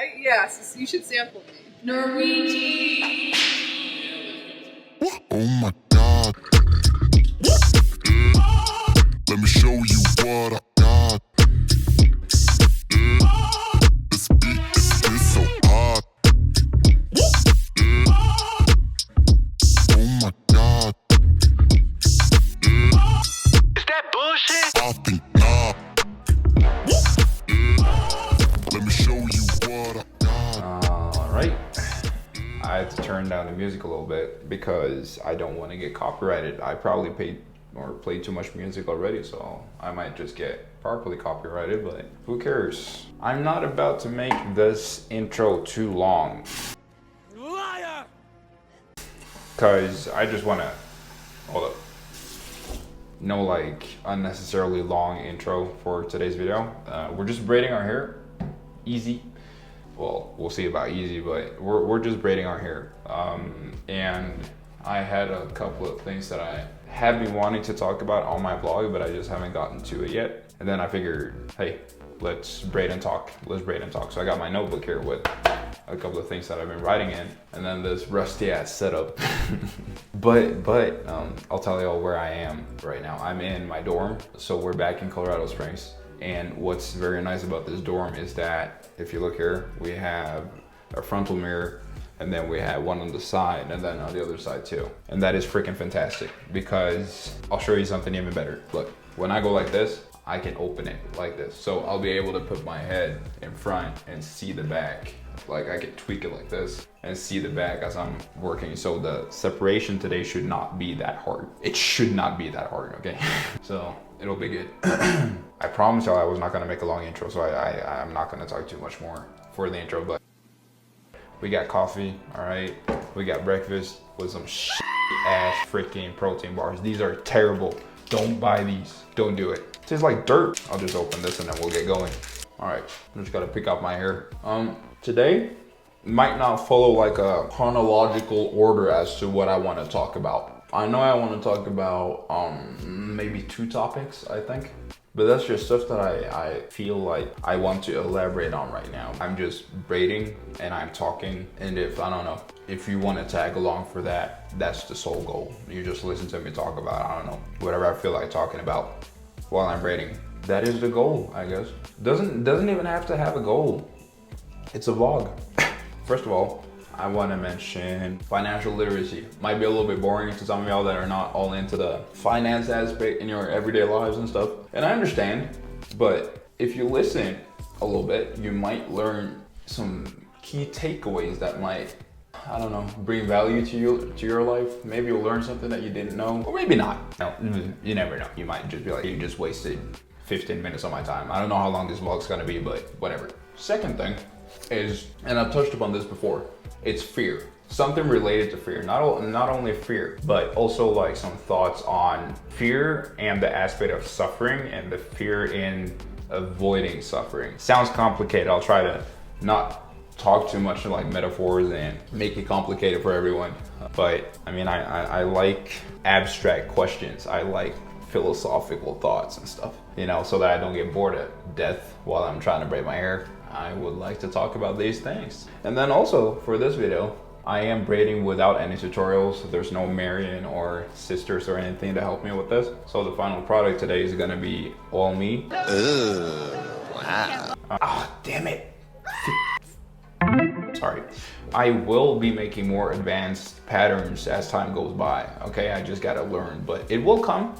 right? Yeah, so you should sample me. Norwegian. Oh my God. Let me show you what I got. This beat is so hot. Oh my God. Is that bullshit? I think not. Let me show you what I got. Alright. I had to turn down the music a little bit because I don't want to get copyrighted. I probably played too much music already, so I might just get properly copyrighted, but who cares? I'm not about to make this intro too long. Liar! Cause I just wanna, hold up. No like unnecessarily long intro for today's video. We're just braiding our hair, easy. Well, we'll see about easy, but we're just braiding our hair. And I had a couple of things that I have been wanting to talk about on my blog, but I just haven't gotten to it yet. And then I figured, hey, let's braid and talk. Let's braid and talk. So I got my notebook here with a couple of things that I've been writing in, and then this rusty ass setup. but I'll tell you all where I am right now. I'm in my dorm, so we're back in Colorado Springs. And what's very nice about this dorm is that if you look here, we have a frontal mirror, and then we have one on the side, and then on the other side too. And that is freaking fantastic because I'll show you something even better. Look, when I go like this, I can open it like this. So I'll be able to put my head in front and see the back. Like I can tweak it like this and see the back as I'm working. So the separation today should not be that hard. It should not be that hard, okay? So it'll be good. I promised y'all I was not gonna make a long intro, so I'm not gonna talk too much more for the intro, but we got coffee, all right? We got breakfast with some ass freaking protein bars. These are terrible. Don't buy these, don't do it. Tastes like dirt. I'll just open this and then we'll get going. All right, I just gotta pick out my hair. Today might not follow like a chronological order as to what I wanna talk about. I know I wanna talk about maybe 2 topics, I think. But that's just stuff that I feel like I want to elaborate on right now. I'm just braiding and I'm talking, and if, I don't know, if you want to tag along for that, that's the sole goal. You just listen to me talk about, I don't know, whatever I feel like talking about while I'm braiding. That is the goal, I guess. Doesn't even have to have a goal. It's a vlog. First of all, I want to mention financial literacy. Might be a little bit boring to some of y'all that are not all into the finance aspect in your everyday lives and stuff. And I understand, but if you listen a little bit, you might learn some key takeaways that might, I don't know, bring value to your life. Maybe you'll learn something that you didn't know, or maybe not. No, you never know. You might just be like, you just wasted 15 minutes of my time. I don't know how long this vlog's gonna be, but whatever. Second thing is, and I've touched upon this before, it's fear. Something related to fear. Not only fear, but also like some thoughts on fear and the aspect of suffering and the fear in avoiding suffering. Sounds complicated. I'll try to not talk too much in like metaphors and make it complicated for everyone. But I mean, I like abstract questions. I like philosophical thoughts and stuff, you know, so that I don't get bored to death while I'm trying to braid my hair. I would like to talk about these things. And then also for this video, I am braiding without any tutorials. There's no Marion or sisters or anything to help me with this. So the final product today is gonna be all me. Wow. Ah, damn it. Sorry. I will be making more advanced patterns as time goes by. Okay, I just gotta learn, but it will come.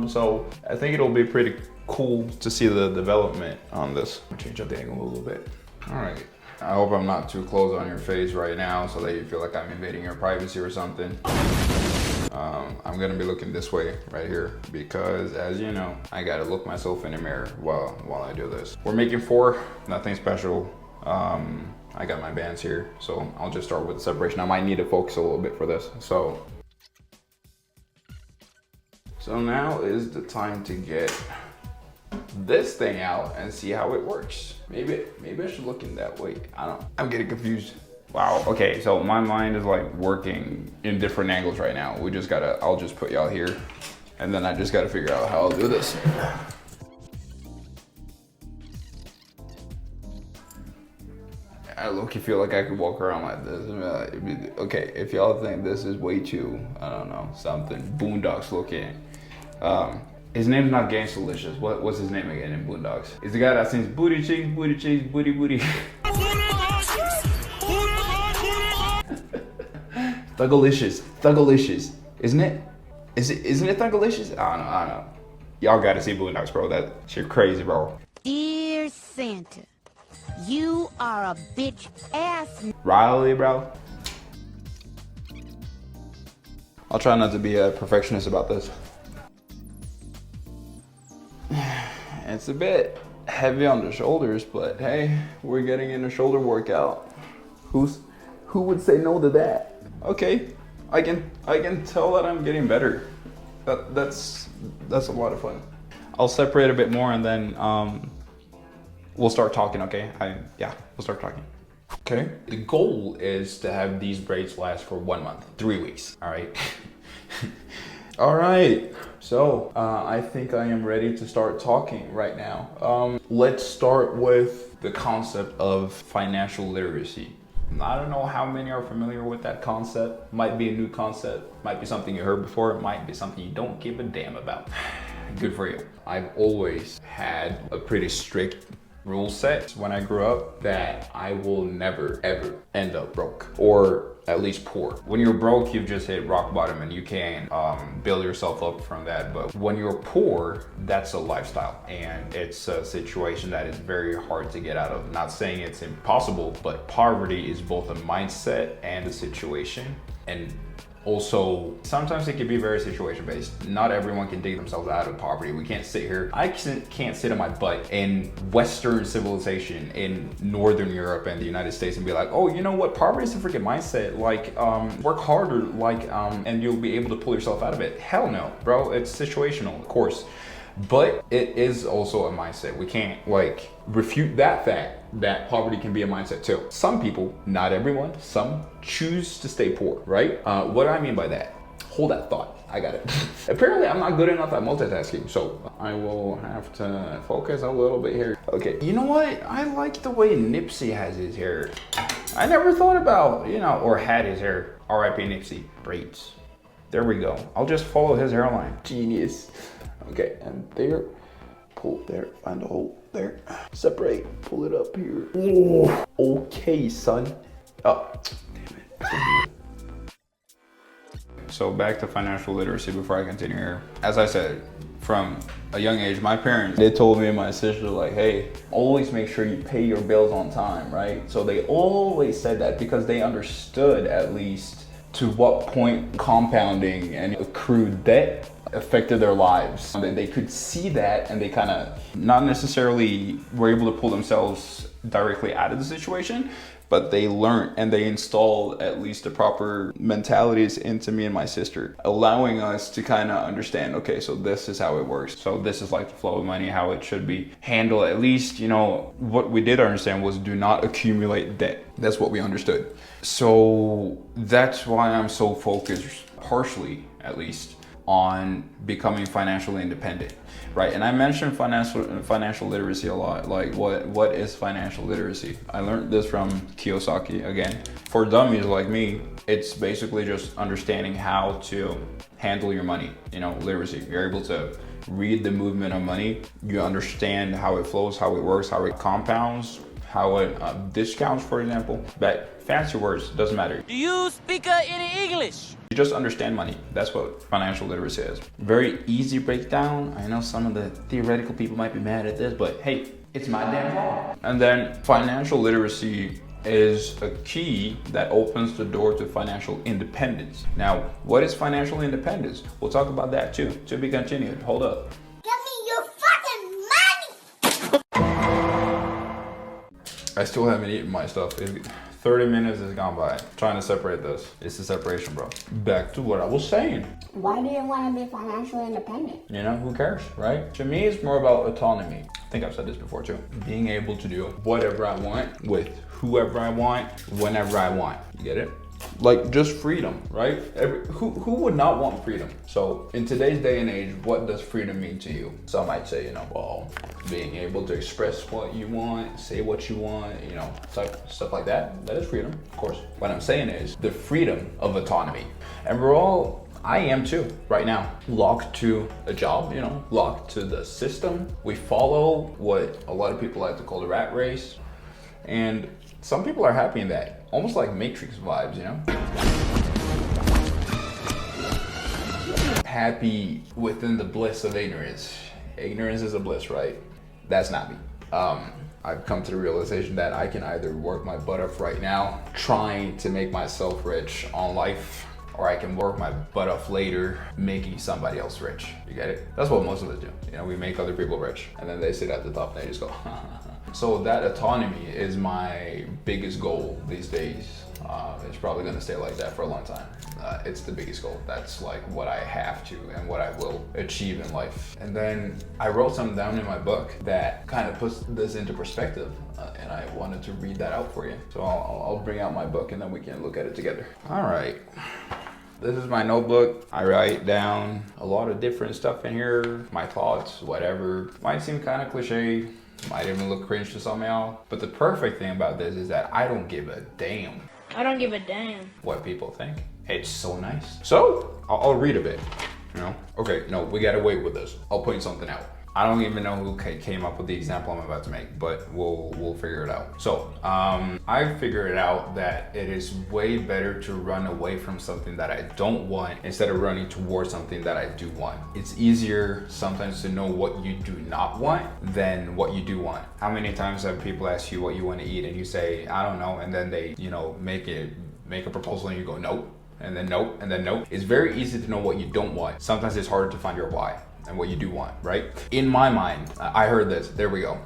So I think it'll be pretty cool to see the development on this. I'll change up the angle a little bit. All right. I hope I'm not too close on your face right now so that you feel like I'm invading your privacy or something. I'm gonna be looking this way right here because, as you know, I gotta look myself in the mirror while I do this. We're making 4, nothing special. I got my bands here, so I'll just start with the separation. I might need to focus a little bit for this. So now is the time to get this thing out and see how it works. Maybe I should look in that way. I'm getting confused. Wow, okay, so my mind is like working in different angles right now. I'll just put y'all here, and then I just gotta figure out how I'll do this. I low-key feel like I could walk around like this. Okay, if y'all think this is way too, I don't know, something Boondocks looking. His name's not Gangsta-licious. What's his name again in Boondocks? It's the guy that sings booty cheeks, booty cheeks, booty booty. Thuggalicious, Thuggalicious, isn't it? Isn't it Thuggalicious? I don't know. Y'all gotta see Boondocks, bro. That shit crazy, bro. Dear Santa, you are a bitch ass. Riley, bro. I'll try not to be a perfectionist about this. It's a bit heavy on the shoulders, but hey, we're getting in a shoulder workout. Who would say no to that? Okay, I can tell that I'm getting better. That's a lot of fun. I'll separate a bit more and then we'll start talking, okay? We'll start talking. Okay. The goal is to have these braids last for 1 month, 3 weeks, all right? All right, so I think I am ready to start talking right now. Let's start with the concept of financial literacy. I don't know how many are familiar with that concept. Might be a new concept, might be something you heard before, it might be something you don't give a damn about. Good for you. I've always had a pretty strict rule set when I grew up that I will never ever end up broke, or at least poor. When you're broke, you've just hit rock bottom and you can't build yourself up from that. But when you're poor, that's a lifestyle and it's a situation that is very hard to get out of. Not saying it's impossible, but poverty is both a mindset and a situation. And also, sometimes it can be very situation based. Not everyone can dig themselves out of poverty. We can't sit here. I can't sit on my butt in Western civilization in Northern Europe and the United States and be like, oh, you know what? Poverty is a freaking mindset. Like, work harder, and you'll be able to pull yourself out of it. Hell no, bro. It's situational, of course. But it is also a mindset. We can't refute that fact that poverty can be a mindset too. Some people, not everyone, some choose to stay poor, right? What do I mean by that? Hold that thought, I got it. Apparently I'm not good enough at multitasking, so I will have to focus a little bit here. Okay, you know what? I like the way Nipsey has his hair. I never thought about, or had his hair. R.I.P. Nipsey, braids. There we go. I'll just follow his hairline. Genius. Okay, and there, pull there, find a hole there, separate, pull it up here. Oh, okay, son. Oh, damn it. So back to financial literacy before I continue here. As I said, from a young age, my parents, they told me and my sister, like, hey, always make sure you pay your bills on time, right? So they always said that because they understood at least to what point compounding and accrued debt affected their lives. And they could see that and they kind of not necessarily were able to pull themselves directly out of the situation, but they learned and they installed at least the proper mentalities into me and my sister, allowing us to kind of understand, okay, so this is how it works. So this is like the flow of money, how it should be handled. At least, what we did understand was do not accumulate debt. That's what we understood. So that's why I'm so focused, partially at least, on becoming financially independent, right? And I mentioned financial literacy a lot. Like, what is financial literacy? I learned this from Kiyosaki. Again, for dummies like me, it's basically just understanding how to handle your money. Literacy. You're able to read the movement of money. You understand how it flows, how it works, how it compounds, how it discounts, for example. But fancy words, doesn't matter. Do you speak any English? You just understand money. That's what financial literacy is. Very easy breakdown. I know some of the theoretical people might be mad at this, but hey, it's my damn fault. And then financial literacy is a key that opens the door to financial independence. Now, what is financial independence? We'll talk about that too. To be continued. Hold up. Give me your fucking money! I still haven't eaten my stuff. 30 minutes has gone by trying to separate this. It's the separation, bro. Back to what I was saying. Why do you want to be financially independent? Who cares, right? To me, it's more about autonomy. I think I've said this before too. Being able to do whatever I want with whoever I want, whenever I want. You get it? Like just freedom, right? Who would not want freedom? So in today's day and age, what does freedom mean to you? Some might say, you know, well, being able to express what you want, say what you want, you know, stuff like that. That is freedom, of course. What I'm saying is the freedom of autonomy. And I am too, right now, locked to a job, you know, locked to the system. We follow what a lot of people like to call the rat race. And some people are happy in that, almost like Matrix vibes, you know? Happy within the bliss of ignorance. Ignorance is a bliss, right? That's not me. I've come to the realization that I can either work my butt off right now, trying to make myself rich on life, or I can work my butt off later, making somebody else rich. You get it? That's what most of us do. You know, we make other people rich, and then they sit at the top and they just go, So that autonomy is my biggest goal these days. It's probably gonna stay like that for a long time. It's the biggest goal. That's like what I have to and what I will achieve in life. And then I wrote something down in my book that kind of puts this into perspective, and I wanted to read that out for you. So I'll bring out my book and then we can look at it together. All right. This is my notebook. I write down a lot of different stuff in here, my thoughts, whatever. Might seem kind of cliche, might even look cringe to some y'all, but the perfect thing about this is that I don't give a damn. I don't give a damn what people think. It's so nice. So I'll read a bit, you know? Okay, no, we gotta wait with this. I'll point something out. I don't even know who came up with the example I'm about to make, but we'll figure it out. So I figured out that it is way better to run away from something that I don't want instead of running towards something that I do want. It's easier sometimes to know what you do not want than what you do want. How many times have people asked you what you want to eat and you say, I don't know, and then they, you know, make a proposal and you go, nope, and then nope, and then nope. It's very easy to know what you don't want. Sometimes it's harder to find your why and what you do want, right? In my mind, I heard this, there we go.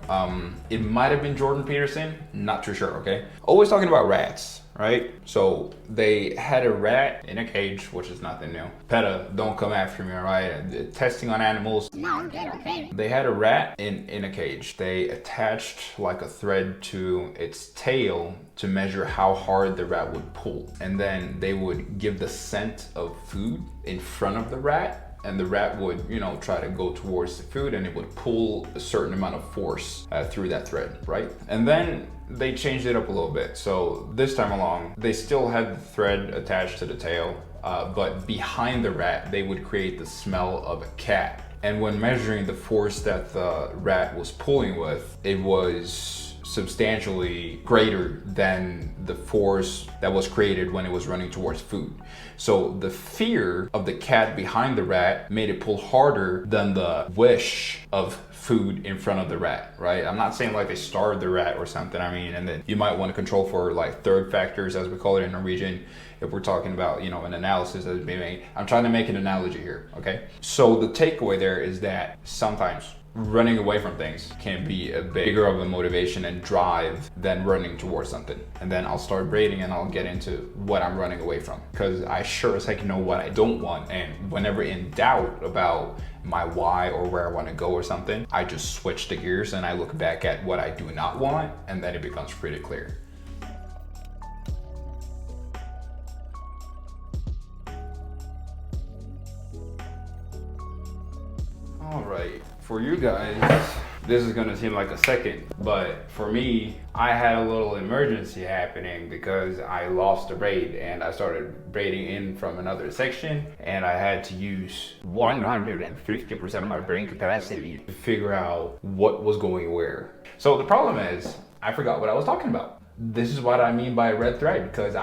It might have been Jordan Peterson, not too sure, okay? Always talking about rats, right? So they had a rat in a cage, which is nothing new. PETA, don't come after me, all right? Testing on animals. No, okay. They had a rat in a cage. They attached like a thread to its tail to measure how hard the rat would pull. And then they would give the scent of food in front of the rat, and the rat would, you know, try to go towards the food and it would pull a certain amount of force through that thread, right? And then they changed it up a little bit. So this time along, they still had the thread attached to the tail, but behind the rat, they would create the smell of a cat. And when measuring the force that the rat was pulling with, it was substantially greater than the force that was created when it was running towards food. So the fear of the cat behind the rat made it pull harder than the wish of food in front of the rat, right? I'm not saying like they starved the rat or something. I mean, and then you might want to control for like third factors, as we call it in Norwegian, if we're talking about, you know, an analysis that's being made. I'm trying to make an analogy here, okay? So the takeaway there is that sometimes running away from things can be a bigger of a motivation and drive than running towards something. And then I'll start braiding and I'll get into what I'm running away from, because I sure as heck know what I don't want. And whenever in doubt about my why or where I want to go or something, I just switch the gears and I look back at what I do not want, and then it becomes pretty clear. All right, for you guys, this is gonna seem like a second, but for me, I had a little emergency happening because I lost a braid and I started braiding in from another section, and I had to use 150% of my brain capacity to figure out what was going where. So the problem is, I forgot what I was talking about. This is what I mean by red thread, because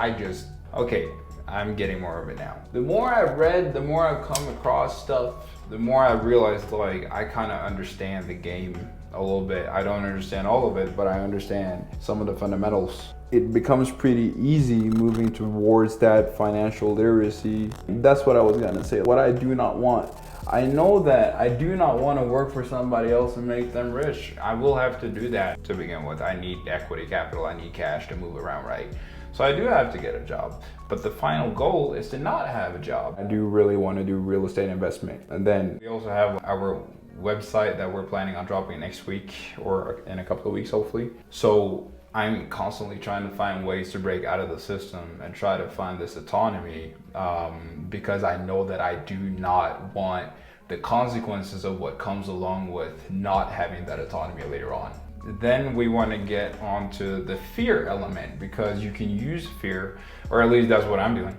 okay, I'm getting more of it now. The more I've read, the more I've come across stuff, the more I realized like I kind of understand the game a little bit. I don't understand all of it, but I understand some of the fundamentals. It becomes pretty easy moving towards that financial literacy. That's what I was gonna say. What I do not want. I know that I do not want to work for somebody else and make them rich. I will have to do that to begin with. I need equity capital, I need cash to move around, right? So I do have to get a job, but the final goal is to not have a job. I do really want to do real estate investment. And then we also have our website that we're planning on dropping next week or in a couple of weeks, hopefully. So I'm constantly trying to find ways to break out of the system and try to find this autonomy, because I know that I do not want the consequences of what comes along with not having that autonomy later on. Then we want to get onto the fear element, because you can use fear, or at least that's what I'm doing.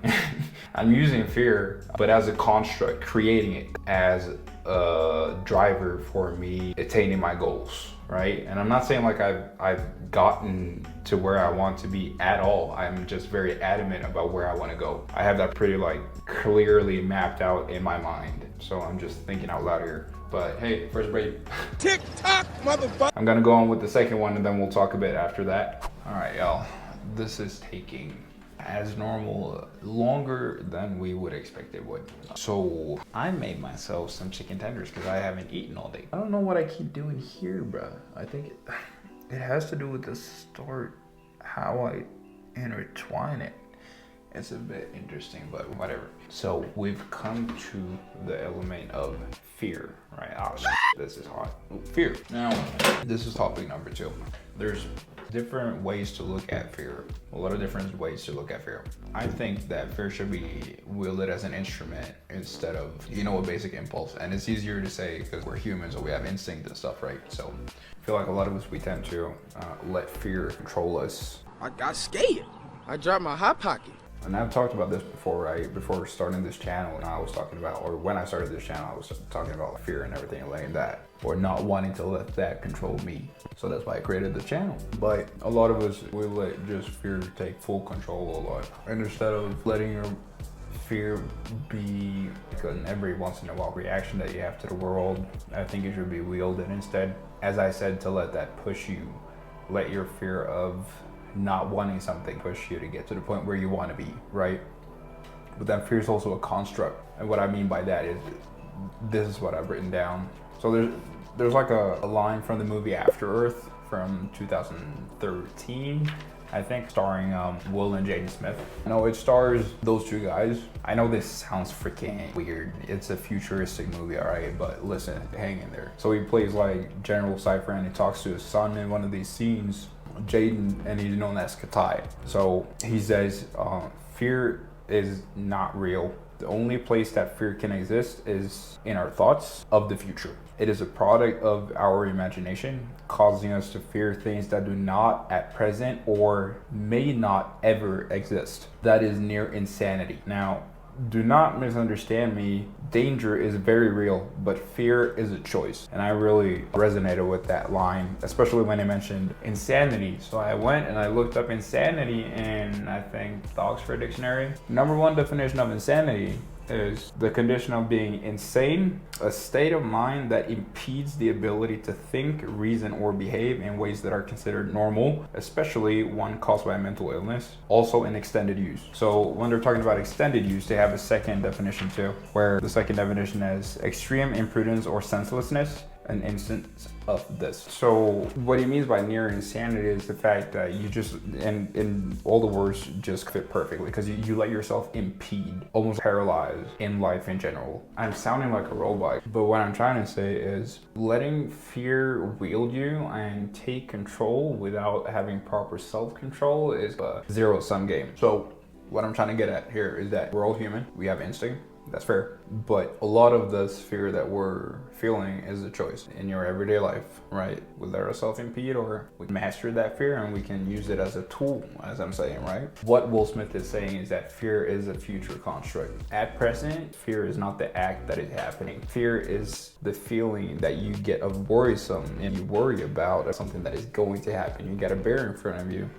I'm using fear, but as a construct, creating it as a driver for me attaining my goals, right? And I'm not saying like I've gotten to where I want to be at all. I'm just very adamant about where I want to go. I have that pretty like clearly mapped out in my mind. So I'm just thinking out loud here. But hey, first braid. Tick tock, motherfucker. I'm gonna go on with the second one and then we'll talk a bit after that. All right, y'all. This is taking, as normal, longer than we would expect it would. So I made myself some chicken tenders because I haven't eaten all day. I don't know what I keep doing here, bruh. I think it has to do with the start, how I intertwine it. It's a bit interesting, but whatever. So we've come to the element of fear, right? Oh, this is hot. Ooh, fear. Now, this is topic number 2. There's different ways to look at fear. A lot of different ways to look at fear. I think that fear should be wielded as an instrument instead of, a basic impulse. And it's easier to say because we're humans and we have instinct and stuff, right? So I feel like a lot of us, we tend to let fear control us. I got scared. I dropped my hot pocket. And I've talked about this before, right? Before starting this channel, and I was talking about, or when I started this channel, I was talking about fear and everything like that, or not wanting to let that control me. So that's why I created the channel. But a lot of us, we let just fear take full control a lot. And instead of letting your fear be an every once in a while reaction that you have to the world, I think it should be wielded instead, as I said, to let that push you. Let your fear of not wanting something push you to get to the point where you want to be, right? But then fear is also a construct, and what I mean by that is, this is what I've written down. So there's like a line from the movie After Earth from 2013, I think, starring Will and Jaden Smith. It stars those two guys. I know this sounds freaking weird. It's a futuristic movie, all right, but listen, hang in there. So he plays like General Cypher, and he talks to his son in one of these scenes, Jaden, and he's known as Katai. So he says, fear is not real. The only place that fear can exist is in our thoughts of the future. It is a product of our imagination, causing us to fear things that do not at present or may not ever exist. That is near insanity. Now, do not misunderstand me. Danger is very real, but fear is a choice. And I really resonated with that line, especially when I mentioned insanity. So I went and I looked up insanity in, I think, the Oxford Dictionary. Number 1 definition of insanity is the condition of being insane, a state of mind that impedes the ability to think, reason, or behave in ways that are considered normal, especially one caused by mental illness, also in extended use. So when they're talking about extended use, they have a second definition too, where the second definition is extreme imprudence or senselessness, an instance of this. So what he means by near insanity is the fact that you just, and in all the words just fit perfectly, because you let yourself impede, almost paralyze in life in general. I'm sounding like a robot, but what I'm trying to say is letting fear wield you and take control without having proper self-control is a zero-sum game. So what I'm trying to get at here is that we're all human, we have instinct. That's fair. But a lot of this fear that we're feeling is a choice in your everyday life, right? We let ourselves impede, or we master that fear and we can use it as a tool, as I'm saying, right? What Will Smith is saying is that fear is a future construct. At present, fear is not the act that is happening. Fear is the feeling that you get of worrisome, and you worry about something that is going to happen. You got a bear in front of you.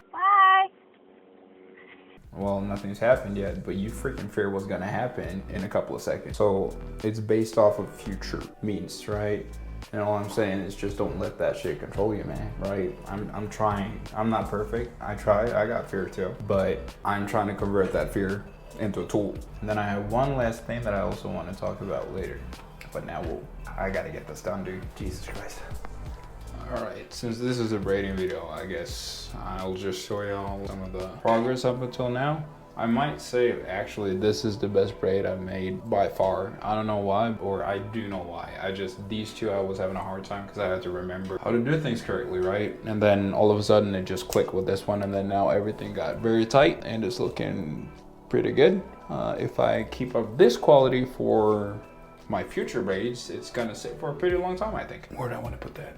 Well, nothing's happened yet, but you freaking fear what's gonna happen in a couple of seconds. So it's based off of future means, right? And all I'm saying is just don't let that shit control you, man, right? I'm trying. I'm not perfect. I try. I got fear too, but I'm trying to convert that fear into a tool. And then I have one last thing that I also want to talk about later, but now I gotta get this done, dude. Jesus Christ. Alright, since this is a braiding video, I guess I'll just show y'all some of the progress up until now. I might say actually this is the best braid I've made by far. I don't know why, or I do know why. These two I was having a hard time because I had to remember how to do things correctly, right? And then all of a sudden it just clicked with this one, and then now everything got very tight and it's looking pretty good. If I keep up this quality for my future braids, it's gonna sit for a pretty long time, I think. Where do I want to put that?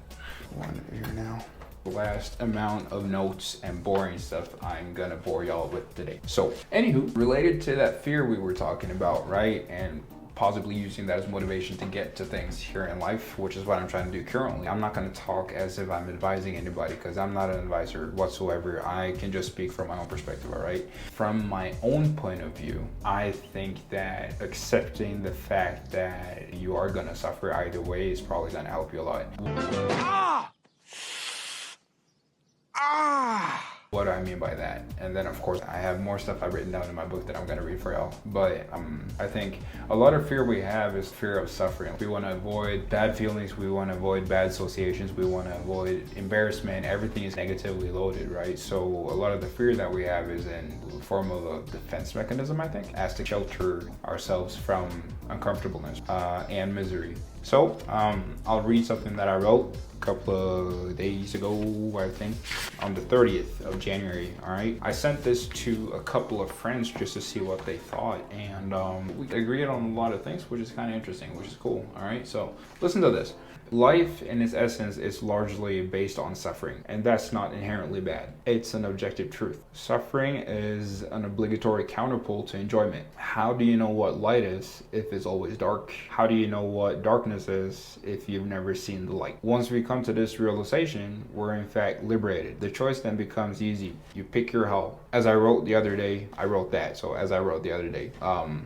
One here now. The last amount of notes and boring stuff I'm gonna bore y'all with today. So, anywho, related to that fear we were talking about, right? And possibly using that as motivation to get to things here in life, which is what I'm trying to do currently. I'm not going to talk as if I'm advising anybody because I'm not an advisor whatsoever. I can just speak from my own perspective, all right? From my own point of view, I think that accepting the fact that you are going to suffer either way is probably going to help you a lot. What do I mean by that? And then of course I have more stuff I've written down in my book that I'm gonna read for y'all. But I think a lot of fear we have is fear of suffering. We wanna avoid bad feelings, we wanna avoid bad associations, we wanna avoid embarrassment. Everything is negatively loaded, right? So a lot of the fear that we have is in the form of a defense mechanism, I think, as to shelter ourselves from uncomfortableness and misery. So I'll read something that I wrote a couple of days ago, I think, on the 30th of January, all right? I sent this to a couple of friends just to see what they thought, and we agreed on a lot of things, which is kind of interesting, which is cool, all right? So listen to this. Life in its essence is largely based on suffering, and that's not inherently bad. It's an objective truth. Suffering is an obligatory counterpole to enjoyment. How do you know what light is if it's always dark? How do you know what darkness is if you've never seen the light? Once we come to this realization, we're in fact liberated. The choice then becomes easy. You pick your hell. As I wrote the other day, I wrote that. So as I wrote the other day,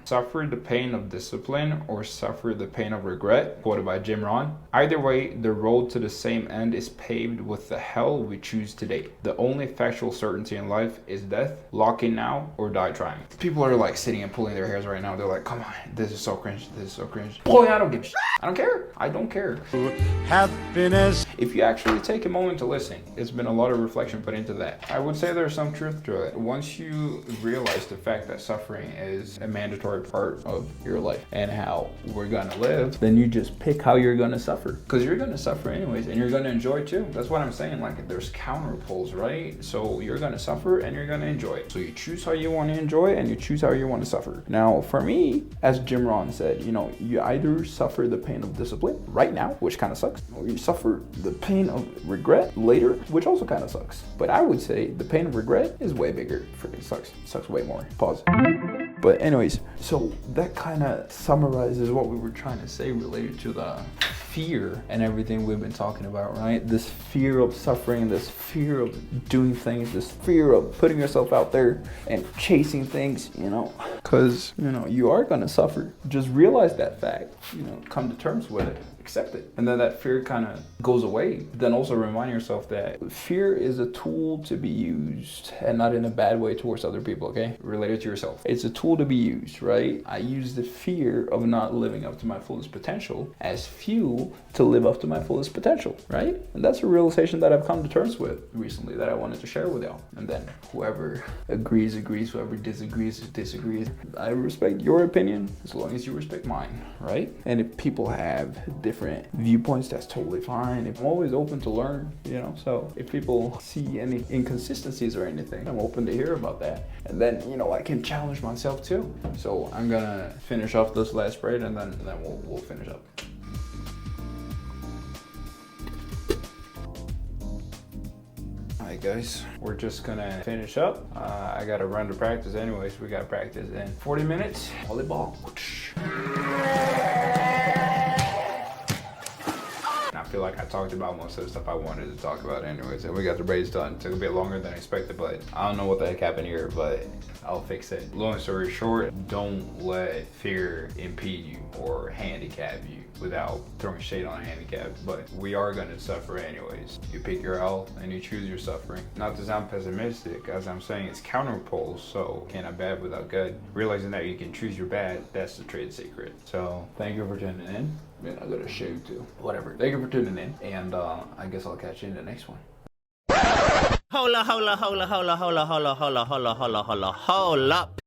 suffer the pain of discipline or suffer the pain of regret, quoted by Jim Rohn. Either way, the road to the same end is paved with the hell we choose today. The only factual certainty in life is death. Lock in now or die trying. People are like sitting and pulling their hairs right now. They're like, come on, this is so cringe. This is so cringe. Boy, I don't give a shit. I don't care. I don't care. Happiness. If you actually take a moment to listen, it's been a lot of reflection put into that. I would say there's some truth to it. Once you realize the fact that suffering is a mandatory part of your life and how we're gonna live, then you just pick how you're gonna suffer. Because you're gonna suffer anyways, and you're gonna enjoy too. That's what I'm saying. Like, there's counterpoles, right? So you're gonna suffer and you're gonna enjoy it. So you choose how you want to enjoy it and you choose how you want to suffer. Now, for me, as Jim Rohn said, you know, you either suffer the pain of discipline right now, which kind of sucks, or you suffer the pain of regret later, which also kind of sucks. But I would say the pain of regret is way bigger. Freaking sucks. Sucks way more. Pause. But anyways, so that kind of summarizes what we were trying to say related to the fear and everything we've been talking about, right? This fear of suffering, this fear of doing things, this fear of putting yourself out there and chasing things, you know, because, you know, you are going to suffer. Just realize that fact, you know, come to terms with it. Accept it, and then that fear kind of goes away. Then also remind yourself that fear is a tool to be used, and not in a bad way towards other people, okay? Related to yourself. It's a tool to be used, right? I use the fear of not living up to my fullest potential as fuel to live up to my fullest potential, right? And that's a realization that I've come to terms with recently that I wanted to share with y'all. And then whoever agrees, whoever disagrees. I respect your opinion as long as you respect mine, right? And if people have different viewpoints, that's totally fine. I'm always open to learn, you know, so if people see any inconsistencies or anything, I'm open to hear about that. And then, you know, I can challenge myself too. So I'm gonna finish off this last braid, and then we'll finish up. Alright guys, we're just gonna finish up. I gotta run to practice anyways. We gotta practice in 40 minutes. Volleyball. I feel like I talked about most of the stuff I wanted to talk about anyways, and we got the braids done. It took a bit longer than expected, but I don't know what the heck happened here, but I'll fix it. Long story short, don't let fear impede you or handicap you without throwing shade on a handicap, but we are gonna suffer anyways. You pick your health and you choose your suffering. Not to sound pessimistic, as I'm saying, it's counterpoles, so can't have bad without good. Realizing that you can choose your bad, that's the trade secret. So thank you for tuning in. Man, I gotta shave too. Whatever. Thank you for tuning in, and I guess I'll catch you in the next one. Hold up.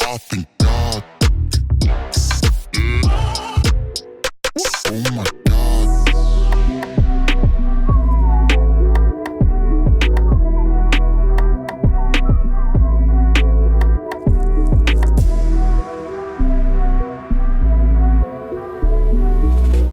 I think God. Yeah. Oh my